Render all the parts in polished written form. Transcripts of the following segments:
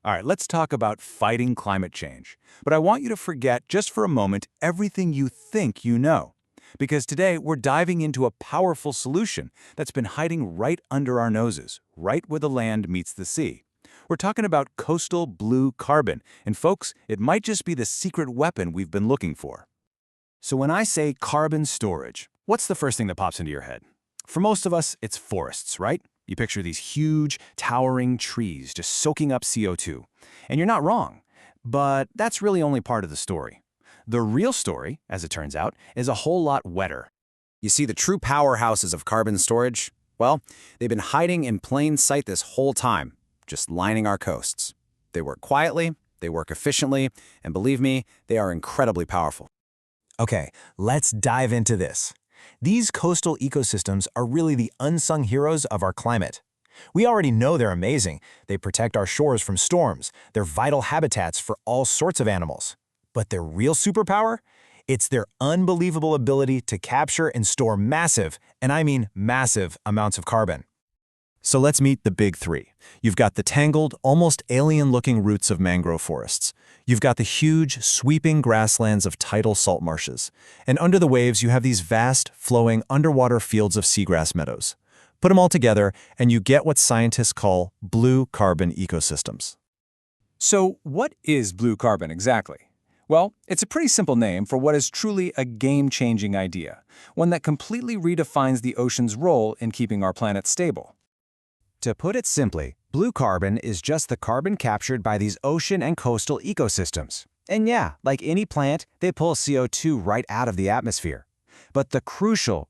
All right, let's talk about fighting climate change. But I want you to forget, just for a moment, everything you think you know. Because today, we're diving into a powerful solution that's been hiding right under our noses, right where the land meets the sea. We're talking about coastal blue carbon. And folks, it might just be the secret weapon we've been looking for. So when I say carbon storage, what's the first thing that pops into your head? For most of us, it's forests, right? You picture these huge, towering trees just soaking up CO2. And you're not wrong, but that's really only part of the story. The real story, as it turns out, is a whole lot wetter. You see, the true powerhouses of carbon storage, well, they've been hiding in plain sight this whole time, just lining our coasts. They work quietly, they work efficiently, and believe me, they are incredibly powerful. Okay, let's dive into this. These coastal ecosystems are really the unsung heroes of our climate. We already know they're amazing. They protect our shores from storms. They're vital habitats for all sorts of animals. But their real superpower? It's their unbelievable ability to capture and store massive, and I mean massive, amounts of carbon. So let's meet the big three. You've got the tangled, almost alien-looking roots of mangrove forests. You've got the huge, sweeping grasslands of tidal salt marshes. And under the waves, you have these vast, flowing, underwater fields of seagrass meadows. Put them all together, and you get what scientists call blue carbon ecosystems. So what is blue carbon exactly? Well, it's a pretty simple name for what is truly a game-changing idea, one that completely redefines the ocean's role in keeping our planet stable. To put it simply, blue carbon is just the carbon captured by these ocean and coastal ecosystems. And yeah, like any plant, they pull CO2 right out of the atmosphere. But the crucial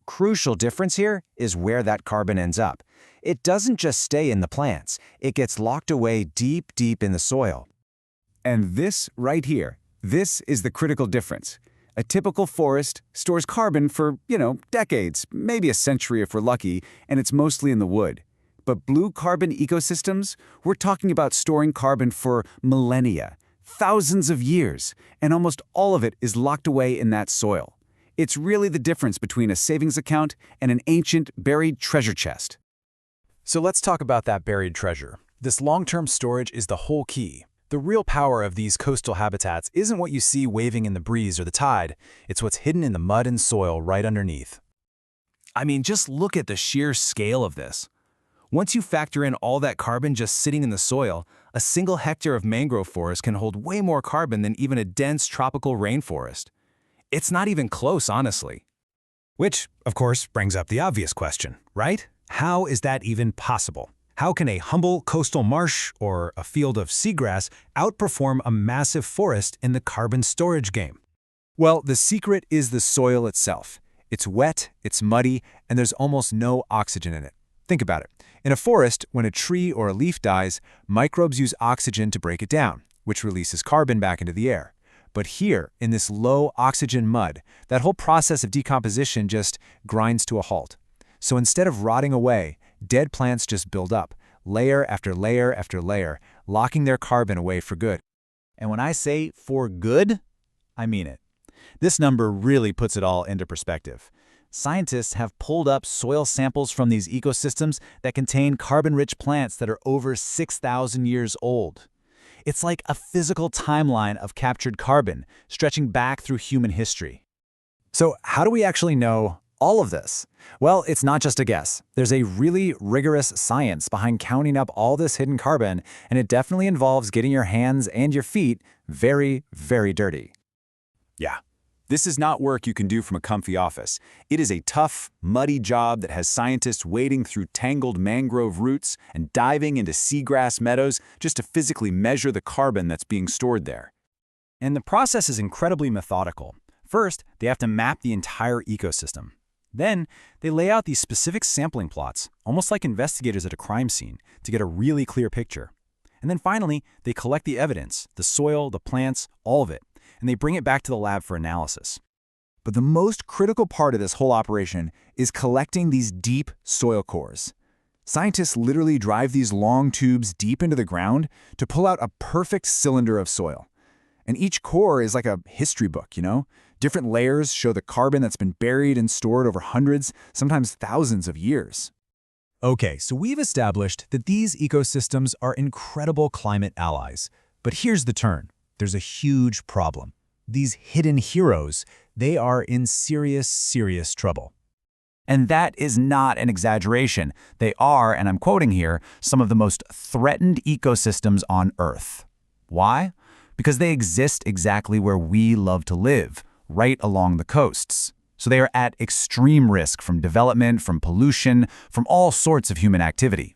difference here is where that carbon ends up. It doesn't just stay in the plants, it gets locked away deep in the soil. And this right here, this is the critical difference. A typical forest stores carbon for, decades, maybe a century if we're lucky, and it's mostly in the wood. But blue carbon ecosystems, we're talking about storing carbon for millennia, thousands of years, and almost all of it is locked away in that soil. It's really the difference between a savings account and an ancient, buried treasure chest. So let's talk about that buried treasure. This long-term storage is the whole key. The real power of these coastal habitats isn't what you see waving in the breeze or the tide. It's what's hidden in the mud and soil right underneath. I mean, just look at the sheer scale of this. Once you factor in all that carbon just sitting in the soil, a single hectare of mangrove forest can hold way more carbon than even a dense tropical rainforest. It's not even close, honestly. Which, of course, brings up the obvious question, right? How is that even possible? How can a humble coastal marsh or a field of seagrass outperform a massive forest in the carbon storage game? Well, the secret is the soil itself. It's wet, it's muddy, and there's almost no oxygen in it. Think about it. In a forest, when a tree or a leaf dies, microbes use oxygen to break it down, which releases carbon back into the air. But here, in this low-oxygen mud, that whole process of decomposition just grinds to a halt. So instead of rotting away, dead plants just build up, layer after layer after layer, locking their carbon away for good. And when I say for good, I mean it. This number really puts it all into perspective. Scientists have pulled up soil samples from these ecosystems that contain carbon-rich plants that are over 6,000 years old. It's like a physical timeline of captured carbon, stretching back through human history. So how do we actually know all of this? Well, it's not just a guess. There's a really rigorous science behind counting up all this hidden carbon, and it definitely involves getting your hands and your feet very, very dirty. Yeah. This is not work you can do from a comfy office. It is a tough, muddy job that has scientists wading through tangled mangrove roots and diving into seagrass meadows just to physically measure the carbon that's being stored there. And the process is incredibly methodical. First, they have to map the entire ecosystem. Then, they lay out these specific sampling plots, almost like investigators at a crime scene, to get a really clear picture. And then finally, they collect the evidence, the soil, the plants, all of it, and they bring it back to the lab for analysis. But the most critical part of this whole operation is collecting these deep soil cores. Scientists literally drive these long tubes deep into the ground to pull out a perfect cylinder of soil. And each core is like a history book, Different layers show the carbon that's been buried and stored over hundreds, sometimes thousands of years. Okay, so we've established that these ecosystems are incredible climate allies. But here's the turn. There's a huge problem. These hidden heroes, they are in serious, serious trouble. And that is not an exaggeration. They are, and I'm quoting here, some of the most threatened ecosystems on Earth. Why? Because they exist exactly where we love to live, right along the coasts. So they are at extreme risk from development, from pollution, from all sorts of human activity.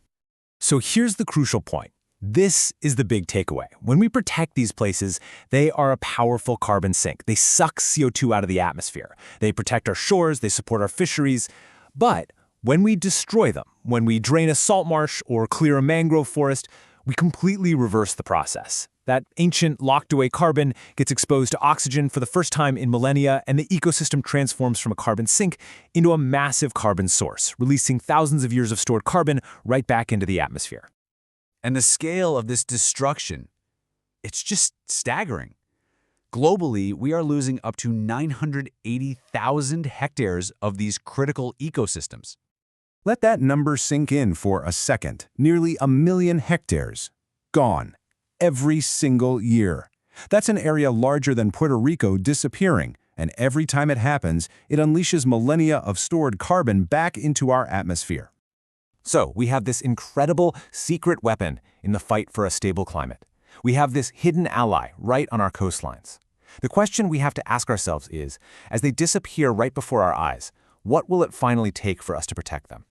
So here's the crucial point. This is the big takeaway. When we protect these places, they are a powerful carbon sink. They suck CO2 out of the atmosphere. They protect our shores, they support our fisheries. But when we destroy them, when we drain a salt marsh or clear a mangrove forest, we completely reverse the process. That ancient locked-away carbon gets exposed to oxygen for the first time in millennia, and the ecosystem transforms from a carbon sink into a massive carbon source, releasing thousands of years of stored carbon right back into the atmosphere. And the scale of this destruction, it's just staggering. Globally, we are losing up to 980,000 hectares of these critical ecosystems. Let that number sink in for a second. Nearly 1 million hectares. Gone. Every single year. That's an area larger than Puerto Rico disappearing, and every time it happens, it unleashes millennia of stored carbon back into our atmosphere. So we have this incredible secret weapon in the fight for a stable climate. We have this hidden ally right on our coastlines. The question we have to ask ourselves is, as they disappear right before our eyes, what will it finally take for us to protect them?